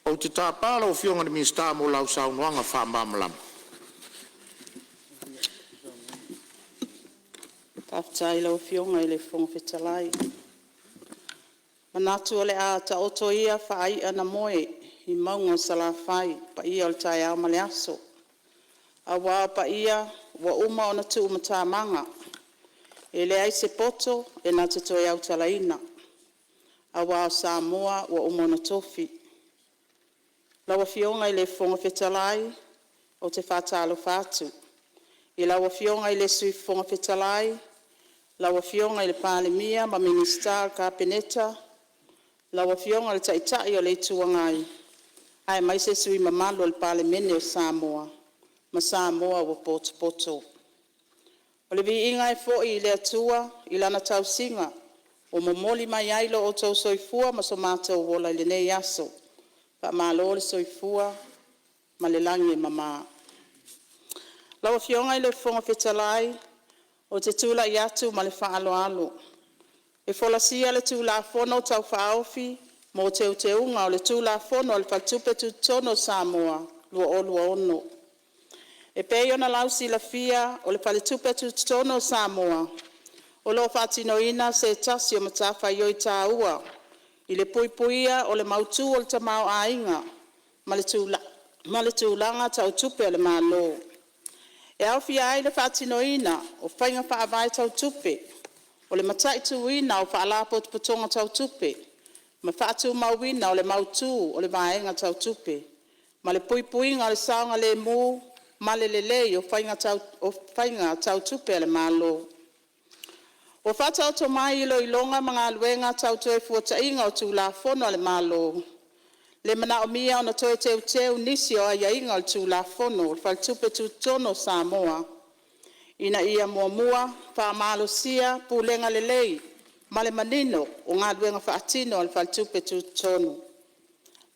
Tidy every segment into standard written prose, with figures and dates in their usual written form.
o te tāpala o fionga ni minsta mo lau saunoanga whamamalam. Taftai lau fionga ile fonga fetalai. Manatu ole a ta oto ia whaai ana moe i maunga salafai pa ia o tai au male aso. A wā pa ia wa uma o na tu umatamanga. E le ai se poto e na te toi au talaina. A wā o Samoa wa uma o na tofi. Lawa fionga i le fonga fetalai o te whātalo whātu. I lawa fionga i le sui fonga fetalai, lawa fionga i le palemia ma minister kapeneta, lawa fionga le taitai o le tuangai. Ai mai se sui mamalo le palemene o Samoa, ma Samoa wa poto poto. O le vi inga e fo i le atua i lana tausinga, o momoli mai ailo o tau soifua ma so mātou wola i le nei aso. Pa malo le soifua ma le langi mama. Lawa fionga i le fonga fetalai o te tula i atu ma le whaalo alo. E folasia le tula fono tau whaofi mo te unga o le tula fono o le whatupe tu tono Samoa lua ono. E pei ona lausi la fia o le whatupe tu tono Samoa o lo whatino ina se tasi o matafa ioi tā ua. I le puipuia o le mautu o le tamau ainga ma le tūlanga tau tupe o le malo. E au fia ai le whatinoina o whainga whaavai tau tupe o le matai tuina o whaalapo te putonga tau tupe ma whaatu mauina o le mautu o le vaenga tau tupe ma le puipuinga o le saunga le mu ma le lelei o whainga tau tupe o le malo. O whata o to mai ilo ilonga mga luenga tau toe fuata inga o tūla fono le malo. Le mana o mia o na toe teu nisi o aia inga o tūla fono, o whaltupe tu tono Samoa. Ina ia mua, wha malo sia, pulenga lelei, male manino o ngā luenga whaatino o whaltupe tu tono.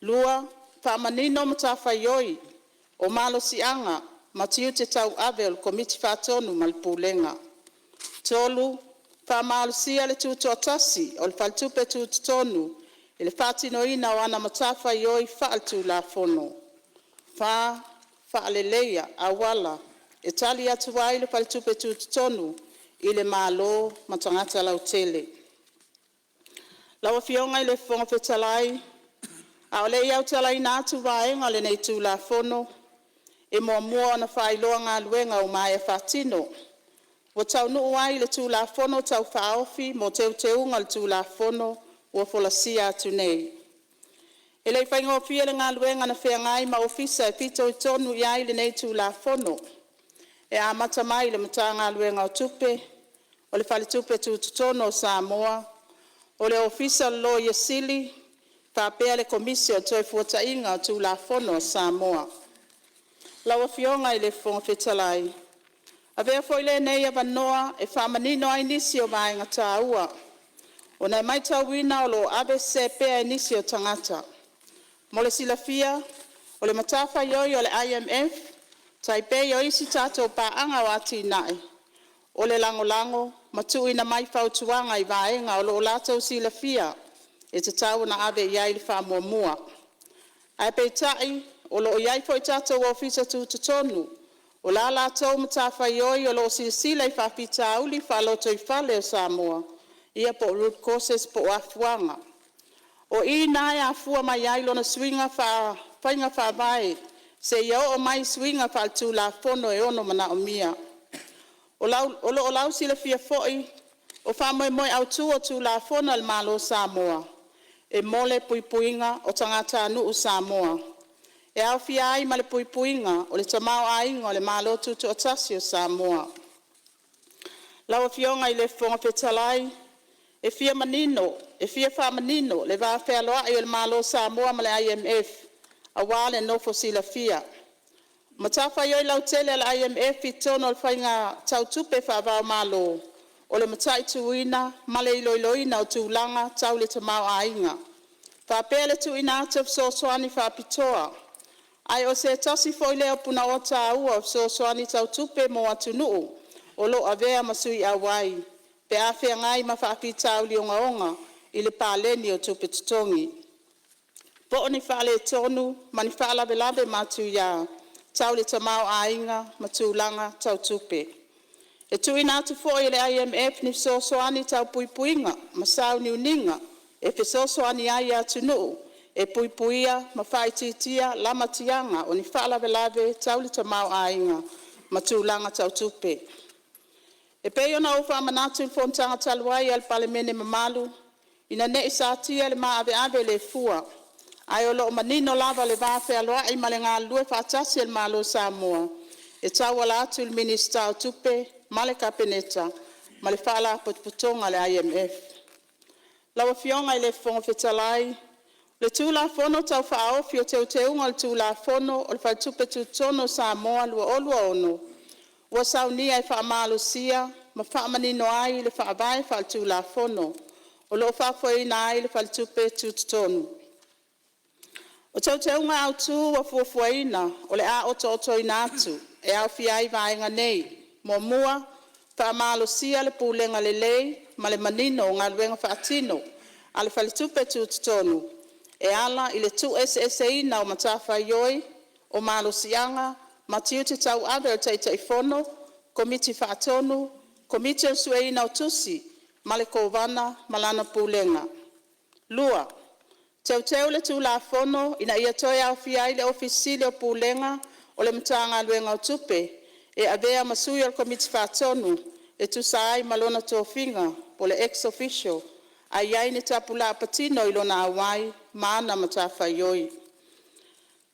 Lua, wha manino mata whaioi, o malo sianga, matiu te tau ave o komiti whaatonu mal pulenga. Tolu, wha malo sia le tu totasi o whaltupe tu tonu, ele whatino ina o ana matafa ioi whaaltu la fono. Whaaleleia awala, e tali atu wai le whaltupe tu tonu, ile malo matangata lau tele. Lawa fionga ile fonga fetalai, a ole iau talai na atu waenga le nei tu la fono, e mua na whailoa ngā luenga o mai e whatino. Wa tau nuu wai le tu la fono tau whaofi, mo teunga le tu la fono, ua folasia atu nei. E lei whaingo fia le ngā luenga na whea ngai ma ofisa e pito i tonu i ai le nei tu la fono. E a mata mai le mata ngā luenga o tupe, o le whale tupe tu tono Samoa, o le ofisa lo Yesili, whapea le komisio toi fuata inga o tu la fono Samoa. Lawa fionga i le fonga fetalai. A vea foi le nei ava noa e whamanino ai nisi o vaenga tā ua. O nei mai tau wina o lo ABC pea inisi o tangata. Mo le silafia, o le matafa ioi o le IMF, taipei o isi tato paanga o ati nai. O le lango, matu ina mai fautuanga i vaenga o lo lato silafia, e te tau na ave iai le whamuamua. Ai pei tai, o lo iai foi tato o ofisa tu tutonu, o la lato matafa ioi o lo silsila i whapita uli whaloto i whale o Samoa. Ia po root causes po afuanga. O i nai afua mai ai lona swinga whainga whaavai, se ia o mai swinga whaltu la fono e ono mana o mia. O lau sila fia foi, o whamoe au tu o tu la fono al malo Samoa. E mole puipuinga o tangata anu u Samoa. E au fia ai ma le puipuinga o le tamau ainga o le malo tutu o tasi o Samoa. Lawa fionga i le fonga fetalai, e fia wha manino, le wā whea loa i o le malo Samoa ma le IMF, a wale no fosila fia. Matafa ioi lau tele al IMF i tono al whainga tau tupe wha malo, o le matai tuina, ma le iloiloina o tūlanga tau le tamau ainga. Wha pele tuina atu so soani wha pitoa. Ai o se tasi foi leo puna o tā ua so soani tau tupe mo atu nuu, o lo avea masui awai. Pe a whea ngai ma whaapita uli onga i le pāleni o tupe tutongi. Po o ni whaale tonu, ma ni whaalawe lawe mātu ia, tau le tamau ainga, ma tūlanga tau tupe. E tui nātu fo i le IMF ni sosoani tau puipuinga, ma sau ni uninga, e pe sosoani ai atu nuu, e puipuia, ma whaititia, lama tianga, o ni whaalawe lawe tau le tamau ainga, ma tūlanga tau tupe. E pei ona uwha manatu fontanga taluai al palemene mamalu, ina ne isatia le maa ave le fua, ai o loo manino lava le vafe aloa i male ngā lue whaatasi al malo Samoa, e tau ala atu il minista o tupe, male kapeneta, male whaala potputonga le IMF. Lawa fionga i le fonga whetalai, le tūla fono tau whaofi o teu teunga le tūla fono o le whaitupe tutono Samoa lua olua ono, ua saunia i whaamalo sia, ma whaamanino ai le whaavai wha tūla fono, o loo whaafoina ai le whaitupe tutonu. O tau teunga au tū wa fuafuaina, o le a oto ina atu, e au fiai vaenga nei, mo mua, whaamalo sia le pūlenga le lei, ma le manino o ngā luenga whaatino, a le whaitupe tutonu, e ala i le tu SSA o matafa ioi, o malo sianga, ma tiu te tau ave o teitai fono, komiti whaatonu, komiti o sueina o tusi, ma le kovana, malana pūlenga. Lua, teu le tūla fono, ina ia toi au fiai le ofisile o pūlenga, o le mtanga luenga o tupe, e avea masui o komiti whaatonu, e tu saai malona tōwhinga, po le ex-official, a iai ni tapula patino ilona awai, maana matafa ioi.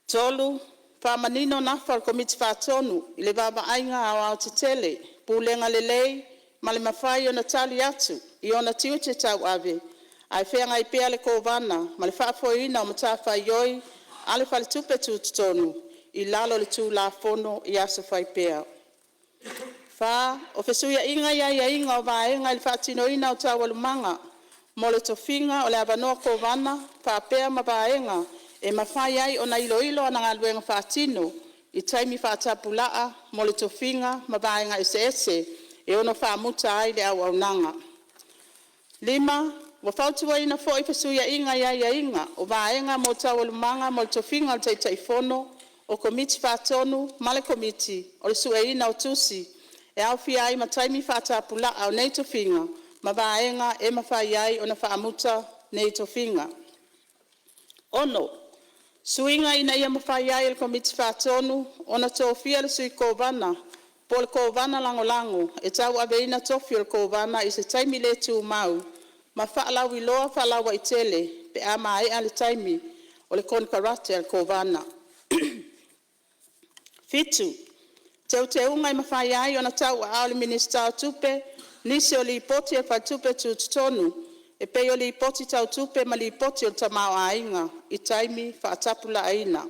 Tolu, whamanino nafa o komiti whaatonu, i le vava ainga au te tele, pūlenga le lei, ma le mawhai o natali atu, i ona tiu te tau ave, ai whenga i pea le kovana, ma le whaafoina o matafa ioi, ale whale tupe tutonu, i lalo le tū la fono i aso whai pea. Wha, o whesuia inga ia inga o vaenga i whaatino ina o tawalumanga, mo le tofinga o le avanoa kovana, whaapea ma vaenga, e mawhai ai o na ilo ana ngā luenga whaatino, i taimi whaatapulaa, mo le tofinga, ma vaenga ese, e ono whaamuta ai le au nanga. Lima, wa whautua ina fo i whesuia inga ia inga, o vaenga mo tawalumanga, mo le tofinga o teitai fono, o komiti whaatonu, ma le komiti, o le sueina o tusi, e au fia ai ma taimi whaatapulaa o nei tofinga, ma vaenga e mawhai ai o na whaamuta nei tofinga. Ono, suinga ina ia mawhai ai le komiti whaatonu, o na tōwhia le sui kovana, po le kovana lango, e tau aveina tofi o le kovana i se taimi le tū mau, ma whaalau i loa whaalaua i tele, pe a mai a le taimi o le konkarate al kovana. Fitu, te unga i mawhai ai o na tau a le minista o tupe, nisi o li poti e whaitupe tutonu, e pei o li poti tau tupe ma li poti o tamau ainga, i taimi whaatapula aina.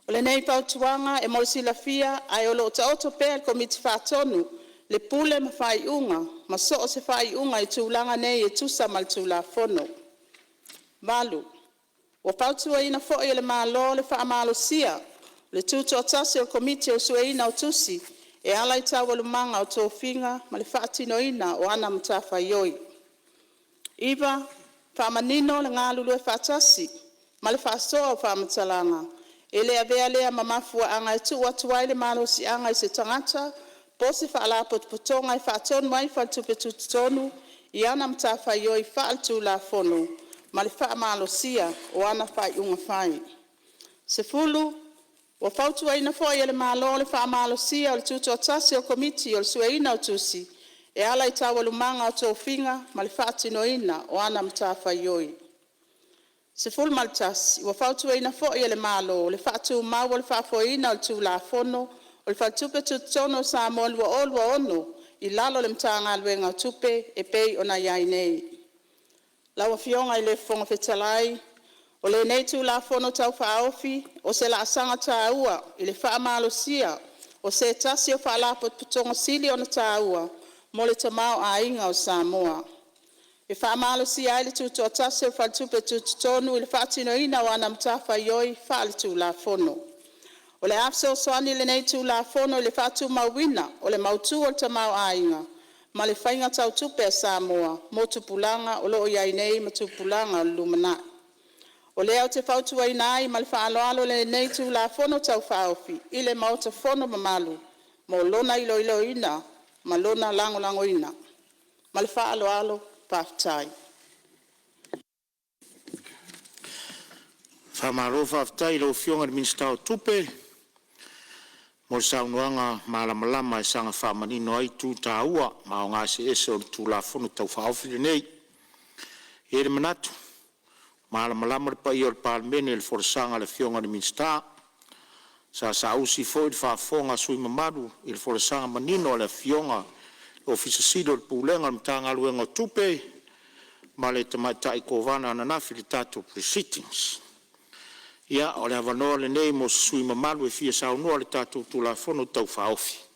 O le nei pautuanga e morisila fia, ai o lo ta oto pea komiti whaatonu, le pule ma whai unga, ma so o se whai unga i tūlanga nei e tusa mal tūla fono. Malu, o pautua ina fo i le malo le whaamalo sia, le tuto o tasi o komiti o sueina o tusi, e ala i tawalumanga o tōwhinga, ma le whaatino ina o ana mtafa ioi. Iwa, whaamanino le ngā lulu e whaatasi, ma le whaasoa o whaamatalanga, e lea vea lea mamafua anga e tu watuai le malo si anga i se tangata, po se whaala potpotonga i whaatonu mai whaatupe tutonu, i ana mtafa ioi whaaltu la fono, ma le whaamalo sia o ana whai unga whai. Se fulu, wa fautua ina fo i le malo le whaamalo sia o le tuto atasi o komiti o le sueina o tusi, e ala i tawalumanga o tōwhinga, ma le whaatino ina o ana mtafa ioi. Se fulu maltasi, wa fautua ina fo i le malo, le whaatu mau o le whaafoina o le tū la fono, o le whaatupe tutono sa mo lua ono, i lalo le mtanga luenga o tupe, e pei o na iai nei. Lawa fionga i le fonga whetalai, o le nei tū la fono tau whaofi, o se la asanga tā ua, i le whaamalo sia, o se tasi o whaala putonga sili o na tā ua, mo le tamau a inga o Samoa. E whaamalo sia i le tūto o tasi o whaatupe tutonu, i le whaatino ina o ana mtafa ioi, whaale tū la fono. O le afso soani le nei tū la fono, i le whaatu mauina, o le mautu o le tamau a inga, ma le whainga tau tupe a Samoa, mo tupulanga o loo iai nei ma tupulanga o lumana. O lea o te whautuaina ai ma le whaaloalo le nei tu la fono tau whaofi, i le mauta fono mamalu, mo lona ilo ina, ma lona lango ina, ma le whaaloalo paftai. Whamaro whaftai lo fionga le minsta o tupe. Mo saunuanga malamalama e sanga whamanino ai tū tāua, ma o ngā se ese o tū la fono tau whaofili nei. E le manatu, malamalama le pai o le palmene le forsanga le fionga le minsta. Sa usi foi le whafonga sui mamaru, i le forsanga manino le fionga, o fisa sido le pūlenga le mtanga luenga tupe, ma le tamaitai kovana ananafi le tato pre-sittings. Ia, o le avanoa le nei mo sui mamalu e fia saunua le tātou tula fono tau whaofi.